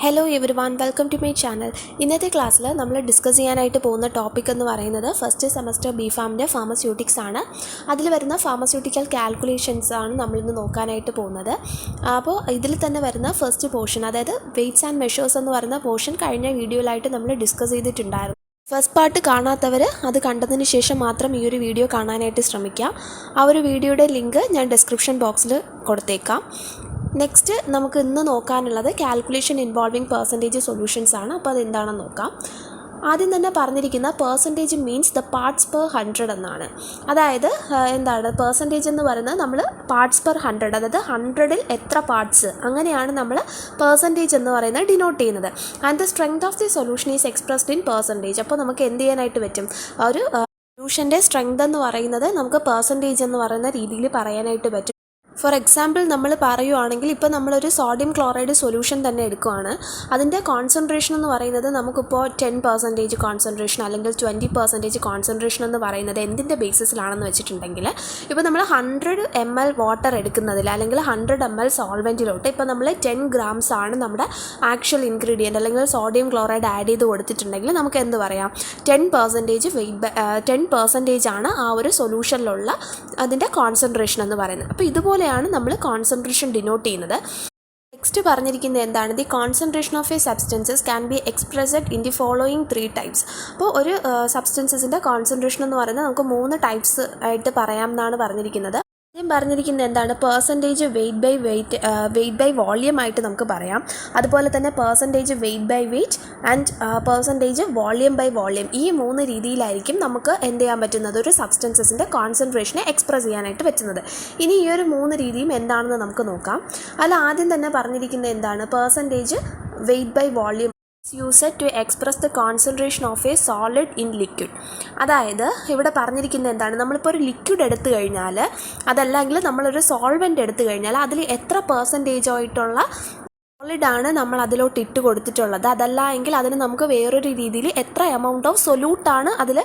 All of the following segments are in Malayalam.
Hello everyone, welcome to my channel. ഇന്നത്തെ ക്ലാസ്സിൽ നമ്മൾ ഡിസ്കസ് ചെയ്യാനായിട്ട് പോകുന്ന ടോപ്പിക് എന്ന് പറയുന്നത് ഫസ്റ്റ് സെമസ്റ്റർ ബി ഫാമിൻ്റെ ഫാർമസ്യൂട്ടിക്സ് ആണ്. അതിൽ വരുന്ന ഫാർമസ്യൂട്ടിക്കൽ കാൽക്കുലേഷൻസ് ആണ് നമ്മളിന്ന് നോക്കാനായിട്ട് പോകുന്നത്. അപ്പോൾ ഇതിൽ തന്നെ വരുന്ന ഫസ്റ്റ് പോർഷൻ, അതായത് വെയ്റ്റ്സ് ആൻഡ് മെഷേഴ്സ് എന്ന് പറയുന്ന പോർഷൻ കഴിഞ്ഞ വീഡിയോയിലായിട്ട് നമ്മൾ ഡിസ്കസ് ചെയ്തിട്ടുണ്ടായിരുന്നു. ഫസ്റ്റ് പാർട്ട് കാണാത്തവർ അത് കണ്ടതിന് ശേഷം മാത്രം ഈ ഒരു വീഡിയോ കാണാനായിട്ട് ശ്രമിക്കുക. ആ ഒരു വീഡിയോയുടെ ലിങ്ക് ഞാൻ ഡിസ്ക്രിപ്ഷൻ ബോക്സിൽ കൊടുത്തേക്കാം. നെക്സ്റ്റ് നമുക്ക് ഇന്ന് നോക്കാനുള്ളത് കാൽക്കുലേഷൻ ഇൻവോൾവിങ് പെർസെൻറ്റേജ് സൊല്യൂഷൻസ് ആണ്. അപ്പോൾ അതെന്താണെന്ന് നോക്കാം. ആദ്യം തന്നെ പറഞ്ഞിരിക്കുന്ന percentage means the parts per 100 എന്നാണ്. അതായത് എന്താണ് പെർസെൻറ്റേജ് എന്ന് പറയുന്നത്, നമ്മൾ പാർട്സ് പെർ 100, അതായത് 100ൽ എത്ര പാർട്സ്, അങ്ങനെയാണ് നമ്മൾ പെർസെൻറ്റേജ് എന്ന് പറയുന്നത് ഡിനോട്ട് ചെയ്യുന്നത്. And the strength of the solution is expressed in percentage. അപ്പോൾ നമുക്ക് എന്ത് ചെയ്യാനായിട്ട് പറ്റും, ഒരു സൊല്യൂഷൻ്റെ സ്ട്രെങ്ത് എന്ന് പറയുന്നത് നമുക്ക് പെർസെൻറ്റേജ് എന്ന് പറയുന്ന രീതിയിൽ പറയാനായിട്ട് പറ്റും. ഫോർ എക്സാമ്പിൾ നമ്മൾ പറയുവാണെങ്കിൽ, ഇപ്പോൾ നമ്മളൊരു സോഡിയം ക്ലോറൈഡ് സൊല്യൂഷൻ തന്നെ എടുക്കുകയാണ്. അതിൻ്റെ കോൺസെൻട്രേഷൻ എന്ന് പറയുന്നത് നമുക്കിപ്പോൾ 10% കോൺസെൻട്രേഷൻ അല്ലെങ്കിൽ 20% കോൺസെൻട്രേഷൻ എന്ന് പറയുന്നത് എന്തിൻ്റെ ബേസിസിലാണെന്ന് വെച്ചിട്ടുണ്ടെങ്കിൽ, ഇപ്പോൾ നമ്മൾ 100 ml വാട്ടർ എടുക്കുന്നതിൽ അല്ലെങ്കിൽ 100 ml സോൾവെൻറ്റിലോട്ട് ഇപ്പോൾ നമ്മൾ 10 grams ആണ് നമ്മുടെ ആക്ച്വൽ ഇൻഗ്രീഡിയൻറ്റ് അല്ലെങ്കിൽ സോഡിയം ക്ലോറൈഡ് ആഡ് ചെയ്ത് കൊടുത്തിട്ടുണ്ടെങ്കിൽ നമുക്ക് എന്ത് പറയാം, 10% ആണ് ആ ഒരു സൊല്യൂഷനിലുള്ള അതിൻ്റെ കോൺസെൻട്രേഷൻ എന്ന് പറയുന്നത്. അപ്പോൾ ഇതുപോലെയാണ് നമ്മൾ കോൺസെൻട്രേഷൻ ഡിനോട്ട് ചെയ്യുന്നത്. നെക്സ്റ്റ് പറഞ്ഞിരിക്കുന്നത് എന്താണ്, the concentration of A substances can be expressed in the following 3 types. അപ്പോൾ ഒരു സബ്സ്റ്റൻസസിൻ്റെ കോൺസെൻട്രേഷൻ എന്ന് പറയുന്നത് നമുക്ക് 3 ടൈപ്സ് ആയിട്ട് പറയാം എന്നാണ് പറഞ്ഞിരിക്കുന്നത്. ആദ്യം പറഞ്ഞിരിക്കുന്നത് എന്താണ്, പെർസെൻറ്റേജ് വെയ്റ്റ് ബൈ വോളിയം ആയിട്ട് നമുക്ക് പറയാം. അതുപോലെ തന്നെ percentage weight by weight and percentage volume by volume. ഈ 3 രീതിയിലായിരിക്കും നമുക്ക് എന്ത് ചെയ്യാൻ പറ്റുന്നത്, ഒരു സബ്സ്റ്റൻസസിൻ്റെ കോൺസെൻട്രേഷനെ എക്സ്പ്രസ് ചെയ്യാനായിട്ട് പറ്റുന്നത്. ഇനി ഈ ഒരു 3 രീതിയും എന്താണെന്ന് നമുക്ക് നോക്കാം. അതിൽ ആദ്യം തന്നെ പറഞ്ഞിരിക്കുന്നത് എന്താണ്, percentage weight by volume used to express the concentration of a solid in liquid. അതായത് ഇവിടെ പറഞ്ഞിരിക്കുന്നത് എന്താണ്, നമ്മളിപ്പോൾ ഒരു ലിക്വിഡ് എടുത്തു കഴിഞ്ഞാൽ, അതല്ലെങ്കിൽ നമ്മളൊരു സോൾവെൻ്റ് എടുത്തു കഴിഞ്ഞാൽ അതിൽ എത്ര പെർസെൻറ്റേജ് ആയിട്ടുള്ള സോളിഡാണ് നമ്മൾ അതിലോട്ട് ഇട്ട് കൊടുത്തിട്ടുള്ളത്, അതല്ല എങ്കിൽ അതിന് നമുക്ക് വേറൊരു രീതിയിൽ എത്ര എമൗണ്ട് ഓഫ് സൊല്യൂട്ടാണ് അതിൽ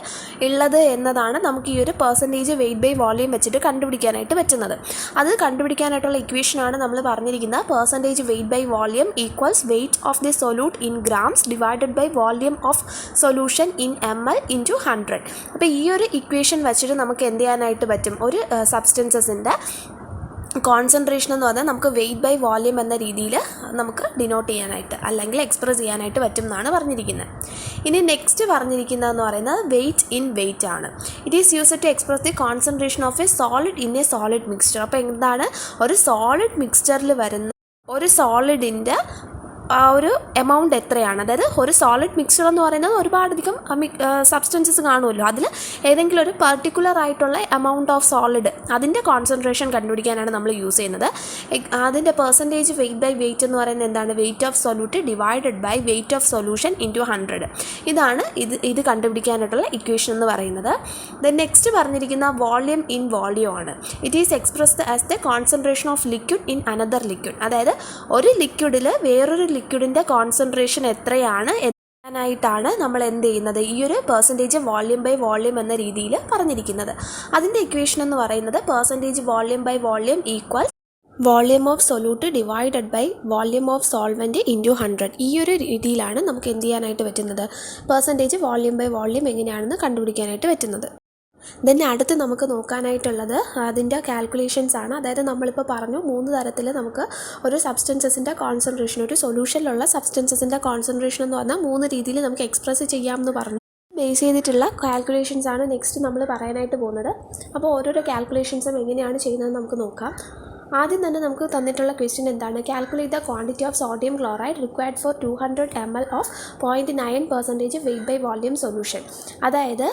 ഉള്ളത് എന്നതാണ് നമുക്ക് ഈ ഒരു പെർസെൻറ്റേജ് വെയ്റ്റ് ബൈ വോളിയം വെച്ചിട്ട് കണ്ടുപിടിക്കാനായിട്ട് പറ്റുന്നത്. അത് കണ്ടുപിടിക്കാനായിട്ടുള്ള ഇക്വേഷനാണ് നമ്മൾ പറഞ്ഞിരിക്കുന്നത്, percentage weight by volume equals weight of the solute in grams divided by volume of solution in ml into 100. അപ്പോൾ ഈ ഒരു ഇക്വേഷൻ വെച്ചിട്ട് നമുക്ക് എന്ത് ചെയ്യാനായിട്ട് പറ്റും, ഒരു സബ്സ്റ്റൻസസിൻ്റെ കോൺസെൻട്രേഷൻ എന്ന് പറഞ്ഞാൽ നമുക്ക് വെയ്റ്റ് ബൈ വോളിയം എന്ന രീതിയിൽ നമുക്ക് ഡിനോട്ട് ചെയ്യാനായിട്ട് അല്ലെങ്കിൽ എക്സ്പ്രസ് ചെയ്യാനായിട്ട് പറ്റും എന്നാണ് പറഞ്ഞിരിക്കുന്നത്. ഇനി നെക്സ്റ്റ് പറഞ്ഞിരിക്കുന്നതെന്ന് പറയുന്നത് വെയ്റ്റ് ഇൻ വെയ്റ്റ് ആണ്. It is used to express the concentration of a solid in a solid mixture. അപ്പോൾ എന്താണ്, ഒരു സോളിഡ് മിക്സ്ചറിൽ വരുന്ന ഒരു സോളിഡിൻ്റെ ആ ഒരു എമൗണ്ട് എത്രയാണ്, അതായത് ഒരു സോളിഡ് മിക്സ്ചർ എന്ന് പറയുന്നത് ഒരുപാടധികം സബ്സ്റ്റൻസസ് കാണുമല്ലോ, അതിൽ ഏതെങ്കിലും ഒരു പർട്ടിക്കുലർ ആയിട്ടുള്ള എമൗണ്ട് ഓഫ് സോളിഡ് അതിൻ്റെ കോൺസെൻട്രേഷൻ കണ്ടുപിടിക്കാനാണ് നമ്മൾ യൂസ് ചെയ്യുന്നത്. അതിൻ്റെ പെർസെൻറ്റേജ് വെയ്റ്റ് ബൈ വെയ്റ്റ് എന്ന് പറയുന്നത് എന്താണ്, weight of solute divided by weight of solution into 100. ഇതാണ് ഇത് കണ്ടുപിടിക്കാനായിട്ടുള്ള ഇക്വേഷൻ എന്ന് പറയുന്നത്. ദെൻ നെക്സ്റ്റ് പറഞ്ഞിരിക്കുന്ന വോളിയം ഇൻ വോളിയം ആണ്. It is expressed as the concentration of liquid in another liquid. അതായത് ഒരു ലിക്വിഡിൽ വേറൊരു ലിക്വിഡിൻ്റെ കോൺസെൻട്രേഷൻ എത്രയാണ് ായിട്ടാണ് നമ്മൾ എന്ത് ചെയ്യുന്നത്, ഈ ഒരു പെർസെൻറ്റേജ് വോളിയം ബൈ വോളിയം എന്ന രീതിയിൽ പറഞ്ഞിരിക്കുന്നത്. അതിൻ്റെ ഇക്വേഷൻ എന്ന് പറയുന്നത് percentage volume by volume equal volume of solute divided by volume of solvent into 100. ഈ ഒരു രീതിയിലാണ് നമുക്ക് എന്ത് ചെയ്യാനായിട്ട് പറ്റുന്നത്, പെർസെൻറ്റേജ് വോളിയം ബൈ വോളിയം എങ്ങനെയാണെന്ന് കണ്ടുപിടിക്കാനായിട്ട് പറ്റുന്നത്. ദെൻ അടുത്ത് നമുക്ക് നോക്കാനായിട്ടുള്ളത് അതിൻ്റെ കാൽക്കുലേഷൻസ് ആണ്. അതായത് നമ്മളിപ്പോൾ പറഞ്ഞു 3 തരത്തിൽ നമുക്ക് ഒരു സബ്സ്റ്റൻസസിൻ്റെ കോൺസെൻട്രേഷൻ, ഒരു സൊല്യൂഷനിലുള്ള സബ്സ്റ്റൻസസിൻ്റെ കോൺസെൻട്രേഷൻ എന്ന് പറഞ്ഞാൽ 3 രീതിയിൽ നമുക്ക് എക്സ്പ്രസ് ചെയ്യാമെന്ന് പറഞ്ഞു. ബേസ് ചെയ്തിട്ടുള്ള കാൽക്കുലേഷൻസ് ആണ് നെക്സ്റ്റ് നമ്മൾ പറയാനായിട്ട് പോകുന്നത്. അപ്പോൾ ഓരോരോ കാൽക്കുലേഷൻസും എങ്ങനെയാണ് ചെയ്യുന്നതെന്ന് നമുക്ക് നോക്കാം. ആദ്യം തന്നെ നമുക്ക് തന്നിട്ടുള്ള ക്വസ്റ്റ്യൻ എന്താണ്, calculate the quantity of sodium chloride required for 200 ml of 0.9% weight by volume solution. അതായത്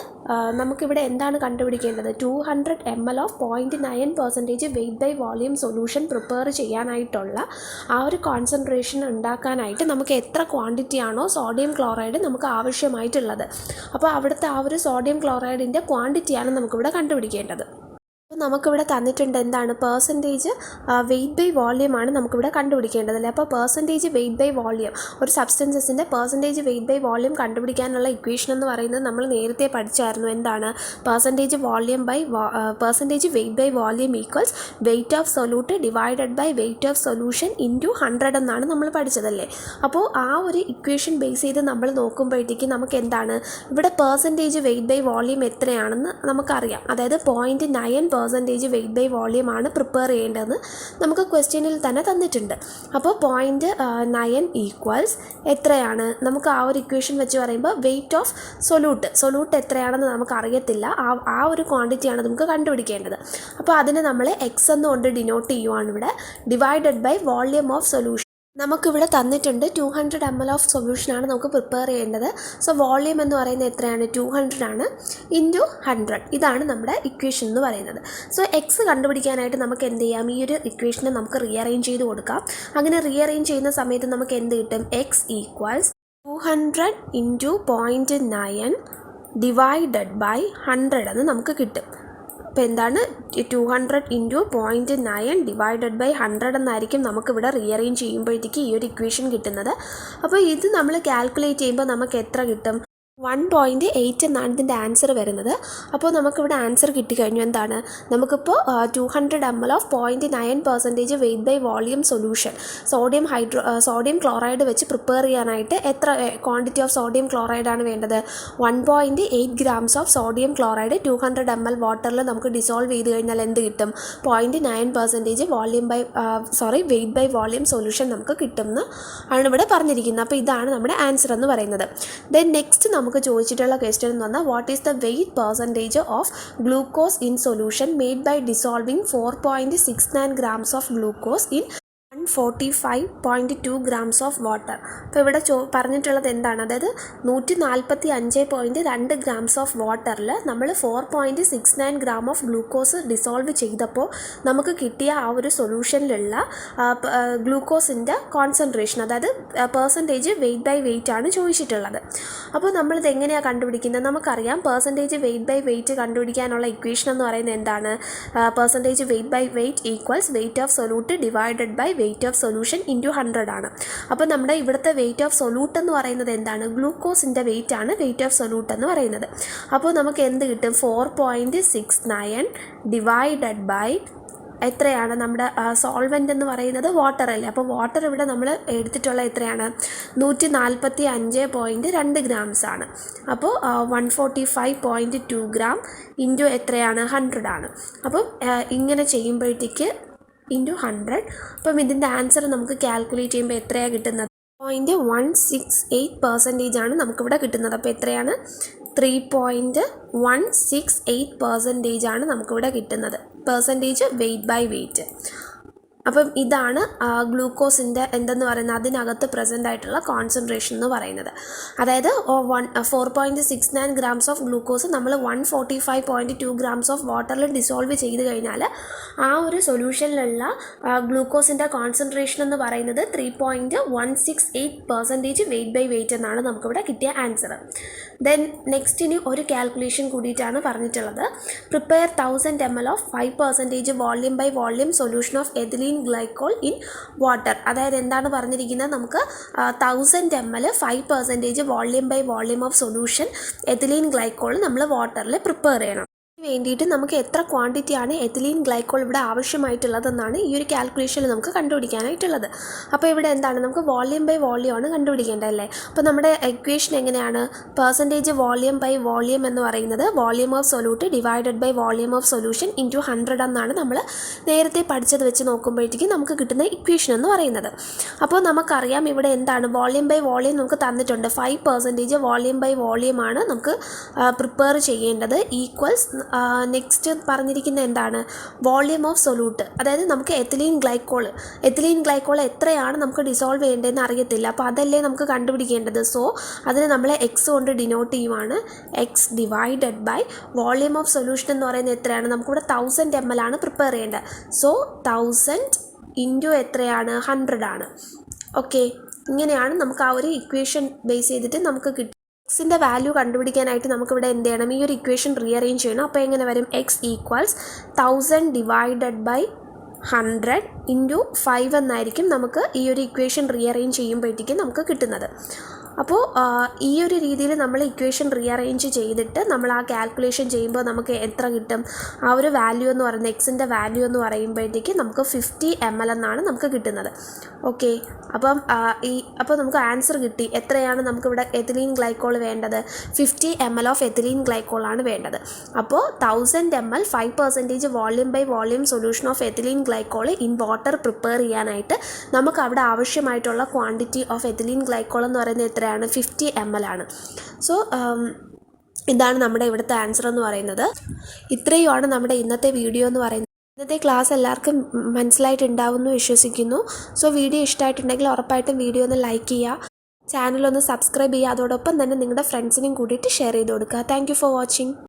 നമുക്കിവിടെ എന്താണ് കണ്ടുപിടിക്കേണ്ടത്, 200 ml of 0.9% weight by volume solution prepare ചെയ്യാനായിട്ടുള്ള ആ ഒരു കോൺസെൻട്രേഷൻ ഉണ്ടാക്കാനായിട്ട് നമുക്ക് എത്ര ക്വാണ്ടിറ്റി ആണോ സോഡിയം ക്ലോറൈഡ് നമുക്ക് ആവശ്യമായിട്ടുള്ളത്, അപ്പോൾ അവിടുത്തെ ആ ഒരു സോഡിയം ക്ലോറൈഡിൻ്റെ ക്വാണ്ടിറ്റിയാണ് നമുക്കിവിടെ കണ്ടുപിടിക്കേണ്ടത്. അപ്പോൾ നമുക്കിവിടെ തന്നിട്ടുണ്ട് എന്താണ് പെർസെൻറ്റേജ് വെയ്റ്റ് ബൈ വോള്യമാണ് നമുക്കിവിടെ കണ്ടുപിടിക്കേണ്ടതല്ലേ. അപ്പോൾ പെർസെൻറ്റേജ് വെയ്റ്റ് ബൈ വോള്യം, ഒരു സബ്സ്റ്റൻസസിൻ്റെ പെർസെൻറ്റേജ് വെയ്റ്റ് ബൈ വോള്യം കണ്ടുപിടിക്കാനുള്ള ഇക്വേഷൻ എന്ന് പറയുന്നത് നമ്മൾ നേരത്തെ പഠിച്ചായിരുന്നു. എന്താണ് percentage weight by volume equals weight of solute divided by weight of solution into 100 എന്നാണ് നമ്മൾ പഠിച്ചതല്ലേ. അപ്പോൾ ആ ഒരു ഇക്വേഷൻ ബേസ് ചെയ്ത് നമ്മൾ നോക്കുമ്പോഴത്തേക്ക് നമുക്ക് എന്താണ് ഇവിടെ പെർസെൻറ്റേജ് വെയ്റ്റ് ബൈ വോള്യം എത്രയാണെന്ന് നമുക്കറിയാം. അതായത് 0.9% വെയ്റ്റ് ബൈ വോള്യം ആണ് പ്രിപ്പയർ ചെയ്യേണ്ടതെന്ന് നമുക്ക് ക്വസ്റ്റ്യനിൽ തന്നെ തന്നിട്ടുണ്ട്. അപ്പോൾ 0.9 ഈക്വൽസ് എത്രയാണ്, നമുക്ക് ആ ഒരു ഇക്വേഷൻ വെച്ച് പറയുമ്പോൾ വെയ്റ്റ് ഓഫ് സൊല്യൂട്ട് എത്രയാണെന്ന് നമുക്ക് അറിയത്തില്ല. ആ ഒരു ക്വാണ്ടിറ്റിയാണ് നമുക്ക് കണ്ടുപിടിക്കേണ്ടത്. അപ്പോൾ അതിനെ നമ്മൾ എക്സ് എന്നുകൊണ്ട് ഡിനോട്ട് ചെയ്യുവാണ് ഇവിടെ, divided by volume of solution. നമുക്കിവിടെ തന്നിട്ടുണ്ട് 200 ml ഓഫ് സൊല്യൂഷനാണ് നമുക്ക് പ്രിപ്പയർ ചെയ്യേണ്ടത്. സോ വോള്യം എന്ന് പറയുന്നത് എത്രയാണ്, 200 ആണ് ഇൻറ്റു 100. ഇതാണ് നമ്മുടെ ഇക്വേഷൻ എന്ന് പറയുന്നത്. സോ എക്സ് കണ്ടുപിടിക്കാനായിട്ട് നമുക്ക് എന്ത് ചെയ്യാം, ഈ ഒരു ഇക്വേഷനെ നമുക്ക് റീഅറേഞ്ച് ചെയ്ത് കൊടുക്കാം. അങ്ങനെ റീഅറേഞ്ച് ചെയ്യുന്ന സമയത്ത് നമുക്ക് എന്ത് കിട്ടും, X equals 200 into 0.9 divided by 100 എന്ന് നമുക്ക് കിട്ടും. അപ്പോൾ എന്താണ് 200 ഇൻറ്റു 0.9 ഡിവൈഡഡ് ബൈ 100 എന്നായിരിക്കും നമുക്കിവിടെ റീഅറേഞ്ച് ചെയ്യുമ്പോഴത്തേക്ക് ഈ ഒരു ഇക്വേഷൻ കിട്ടുന്നത്. അപ്പോൾ ഇത് നമ്മൾ കാൽക്കുലേറ്റ് ചെയ്യുമ്പോൾ നമുക്ക് എത്ര കിട്ടും, 1.8 എന്നാണ് ഇതിൻ്റെ ആൻസർ വരുന്നത്. അപ്പോൾ നമുക്കിവിടെ ആൻസർ കിട്ടിക്കഴിഞ്ഞു. എന്താണ് നമുക്കിപ്പോൾ 200 ml of 0.9% weight by volume solution sodium chloride വെച്ച് പ്രിപ്പയർ ചെയ്യാനായിട്ട് എത്ര ക്വാണ്ടിറ്റി ഓഫ് സോഡിയം ക്ലോറൈഡാണ് വേണ്ടത്, 1.8 grams of sodium chloride 200 ml വാട്ടറിൽ നമുക്ക് ഡിസോൾവ് ചെയ്ത് കഴിഞ്ഞാൽ എന്ത് കിട്ടും, 0.9% വെയ്റ്റ് ബൈ വോളിയം സൊല്യൂഷൻ നമുക്ക് കിട്ടുമെന്ന് ആണ് ഇവിടെ പറഞ്ഞിരിക്കുന്നത്. അപ്പോൾ ഇതാണ് നമ്മുടെ ആൻസർ എന്ന് പറയുന്നത്. ദെൻ നെക്സ്റ്റ് നമുക്ക് ചോദിച്ചിട്ടുള്ള ക്വസ്റ്റ്യൻ എന്ന് പറഞ്ഞാൽ what is the weight percentage of glucose in solution made by dissolving 4.69 grams of glucose in 145.2 grams of water. അപ്പോൾ ഇവിടെ പറഞ്ഞിട്ടുള്ളത് എന്താണ്, അതായത് 145.2 grams ഓഫ് വാട്ടറിൽ നമ്മൾ 4.69 gram ഓഫ് ഗ്ലൂക്കോസ് ഡിസോൾവ് ചെയ്തപ്പോൾ നമുക്ക് കിട്ടിയ ആ ഒരു സൊല്യൂഷനിലുള്ള ഗ്ലൂക്കോസിൻ്റെ കോൺസെൻട്രേഷൻ, അതായത് പെർസെൻറ്റേജ് വെയ്റ്റ് ബൈ വെയ്റ്റ് ആണ് ചോദിച്ചിട്ടുള്ളത്. അപ്പോൾ നമ്മളിത് എങ്ങനെയാണ് കണ്ടുപിടിക്കുന്നത്, നമുക്കറിയാം പെർസെൻറ്റേജ് വെയ്റ്റ് ബൈ വെയ്റ്റ് കണ്ടുപിടിക്കാനുള്ള ഇക്വേഷൻ എന്ന് പറയുന്നത് എന്താണ്, percentage weight by weight equals weight of solute divided by weight of solution into 100 ആണ്. അപ്പോൾ നമ്മുടെ ഇവിടുത്തെ വെയ്റ്റ് ഓഫ് സൊല്യൂട്ട് എന്ന് പറയുന്നത് എന്താണ്, ഗ്ലൂക്കോസിൻ്റെ വെയ്റ്റ് ആണ് വെയ്റ്റ് ഓഫ് സൊല്യൂട്ട് എന്ന് പറയുന്നത്. അപ്പോൾ നമുക്ക് എന്ത് കിട്ടും, 4.69 ഡിവൈഡഡ് ബൈ എത്രയാണ് നമ്മുടെ സോൾവെൻ്റ് എന്ന് പറയുന്നത് വാട്ടർ അല്ലേ. അപ്പോൾ വാട്ടർ ഇവിടെ നമ്മൾ എടുത്തിട്ടുള്ള എത്രയാണ്, 145.2 grams ആണ്. അപ്പോൾ 145.2 gram ഇൻറ്റു എത്രയാണ്, 100 ആണ്. അപ്പം ഇങ്ങനെ ചെയ്യുമ്പോഴത്തേക്ക് ഇൻറ്റു 100. അപ്പം ഇതിൻ്റെ ആൻസർ നമുക്ക് കാൽക്കുലേറ്റ് ചെയ്യുമ്പോൾ എത്രയാണ് കിട്ടുന്നത്, 0.168% ആണ് നമുക്കിവിടെ കിട്ടുന്നത്. അപ്പോൾ എത്രയാണ്, 3.168% ആണ് നമുക്കിവിടെ കിട്ടുന്നത് പെർസെൻറ്റേജ് വെയ്റ്റ് ബൈ വെയ്റ്റ്. അപ്പം ഇതാണ് ഗ്ലൂക്കോസിൻ്റെ എന്തെന്ന് പറയുന്നത്, അതിനകത്ത് പ്രസൻ്റ് ആയിട്ടുള്ള കോൺസെൻട്രേഷൻ എന്ന് പറയുന്നത്. അതായത് 4.69 grams ഓഫ് ഗ്ലൂക്കോസ് നമ്മൾ 145.2 grams ഓഫ് വാട്ടറിൽ ഡിസോൾവ് ചെയ്ത് കഴിഞ്ഞാൽ ആ ഒരു സൊല്യൂഷനിലുള്ള ഗ്ലൂക്കോസിൻ്റെ കോൺസെൻട്രേഷൻ എന്ന് പറയുന്നത് 3.168% വെയ്റ്റ് ബൈ വെയ്റ്റ് എന്നാണ് നമുക്കിവിടെ കിട്ടിയ ആൻസർ. ദെൻ നെക്സ്റ്റ് ഇനി ഒരു കാൽക്കുലേഷൻ കൂടിയിട്ടാണ് പറഞ്ഞിട്ടുള്ളത്. Prepare 1000 ml of 5% volume by volume solution of ethylene glycol in water. അതായത് എന്താണ് പറഞ്ഞിരിക്കുന്നത്, നമുക്ക് 1000 ml 5% volume by volume of solution ethylene glycol നമ്മൾ വാട്ടറിൽ പ്രിപ്പയർ ചെയ്യണം. വേണ്ടിയിട്ട് നമുക്ക് എത്ര ക്വാണ്ടിറ്റിയാണ് എഥിലീൻ ഗ്ലൈക്കോൾ ഇവിടെ ആവശ്യമായിട്ടുള്ളതെന്നാണ് ഈ ഒരു കാൽക്കുലേഷനിൽ നമുക്ക് കണ്ടുപിടിക്കാനായിട്ടുള്ളത്. അപ്പോൾ ഇവിടെ എന്താണ്, നമുക്ക് വോള്യം ബൈ വോള്യം ആണ് കണ്ടുപിടിക്കേണ്ടതല്ലേ. അപ്പോൾ നമ്മുടെ ഇക്വേഷൻ എങ്ങനെയാണ്, പെർസെൻറ്റേജ് വോള്യം ബൈ വോള്യം എന്ന് പറയുന്നത് volume of solute divided by volume of solution into 100 എന്നാണ് നമ്മൾ നേരത്തെ പഠിച്ചത് വെച്ച് നോക്കുമ്പോഴത്തേക്കും നമുക്ക് കിട്ടുന്ന ഇക്വേഷൻ എന്ന് പറയുന്നത്. അപ്പോൾ നമുക്കറിയാം ഇവിടെ എന്താണ്, വോള്യം ബൈ വോള്യം നമുക്ക് തന്നിട്ടുണ്ട്, 5% വോള്യം ബൈ വോള്യം ആണ് നമുക്ക് പ്രിപ്പയർ ചെയ്യേണ്ടത് ഈക്വൽസ് നെക്സ്റ്റ് പറഞ്ഞിരിക്കുന്നത് എന്താണ്, വോള്യം ഓഫ് സൊല്യൂട്ട്. അതായത് നമുക്ക് എഥിലീൻ ഗ്ലൈക്കോൾ എത്രയാണ് നമുക്ക് ഡിസോൾവ് ചെയ്യേണ്ടതെന്ന് അറിയത്തില്ല. അപ്പോൾ അതല്ലേ നമുക്ക് കണ്ടുപിടിക്കേണ്ടത്. സോ അതിന് നമ്മൾ എക്സ് കൊണ്ട് ഡിനോട്ട് ചെയ്യുവാണ്, X divided by volume of solution എന്ന് പറയുന്നത് എത്രയാണ്, നമുക്കിവിടെ 1000 ml ആണ് പ്രിപ്പയർ ചെയ്യേണ്ടത്. സോ 1000 ഇൻറ്റു എത്രയാണ്, 100 ആണ്. ഓക്കെ, ഇങ്ങനെയാണ് നമുക്ക് ആ ഒരു ഇക്വേഷൻ ബേസ് ചെയ്തിട്ട് നമുക്ക് കിട്ടും. എക്സിൻ്റെ വാല്യൂ കണ്ടുപിടിക്കാനായിട്ട് നമുക്കിവിടെ എന്ത് ചെയ്യണം, ഈ ഒരു ഇക്വേഷൻ റീഅറേഞ്ച് ചെയ്യണം. അപ്പോൾ എങ്ങനെ വരും, X equals 1000 divided by 100 into 5 എന്നായിരിക്കും നമുക്ക് ഈ ഒരു ഇക്വേഷൻ റീഅറേഞ്ച് ചെയ്യുമ്പോഴത്തേക്കും നമുക്ക് കിട്ടുന്നത്. അപ്പോൾ ഈ ഒരു രീതിയിൽ നമ്മൾ ഇക്വേഷൻ റീഅറേഞ്ച് ചെയ്തിട്ട് നമ്മൾ ആ കാൽക്കുലേഷൻ ചെയ്യുമ്പോൾ നമുക്ക് എത്ര കിട്ടും, ആ ഒരു വാല്യൂ എന്ന് പറയുന്നത് എക്സിൻ്റെ വാല്യൂ എന്ന് പറയുമ്പോഴത്തേക്ക് നമുക്ക് 50 ml എന്നാണ് നമുക്ക് കിട്ടുന്നത്. ഓക്കെ, അപ്പോൾ നമുക്ക് ആൻസർ കിട്ടി. എത്രയാണ് നമുക്കിവിടെ എഥിലീൻ ഗ്ലൈക്കോൾ വേണ്ടത്, 50 ml ഓഫ് എഥിലീൻ ഗ്ലൈക്കോളാണ് വേണ്ടത്. അപ്പോൾ 1000 ml 5% volume by volume solution of ethylene glycol in water prepare ചെയ്യാനായിട്ട് നമുക്ക് അവിടെ ആവശ്യമായിട്ടുള്ള ക്വാണ്ടിറ്റി ഓഫ് എഥിലീൻ ഗ്ലൈക്കോൾ എന്ന് പറയുന്നത് എത്രയാണ്, 50 ml ആണ്. സോ ഇതാണ് നമ്മുടെ ഇവിടുത്തെ ആൻസർ എന്ന് പറയുന്നത്. ഇത്രയുമാണ് നമ്മുടെ ഇന്നത്തെ വീഡിയോ എന്ന് പറയുന്നത്. ഇന്നത്തെ ക്ലാസ് എല്ലാവർക്കും മനസ്സിലായിട്ടുണ്ടാവുമെന്ന് വിശ്വസിക്കുന്നു. സോ വീഡിയോ ഇഷ്ടമായിട്ടുണ്ടെങ്കിൽ ഉറപ്പായിട്ടും വീഡിയോ ഒന്ന് ലൈക്ക് ചെയ്യുക, ചാനലൊന്ന് സബ്സ്ക്രൈബ് ചെയ്യുക, അതോടൊപ്പം തന്നെ നിങ്ങളുടെ ഫ്രണ്ട്സിനും കൂടിയിട്ട് ഷെയർ ചെയ്ത് കൊടുക്കുക. Thank you for watching.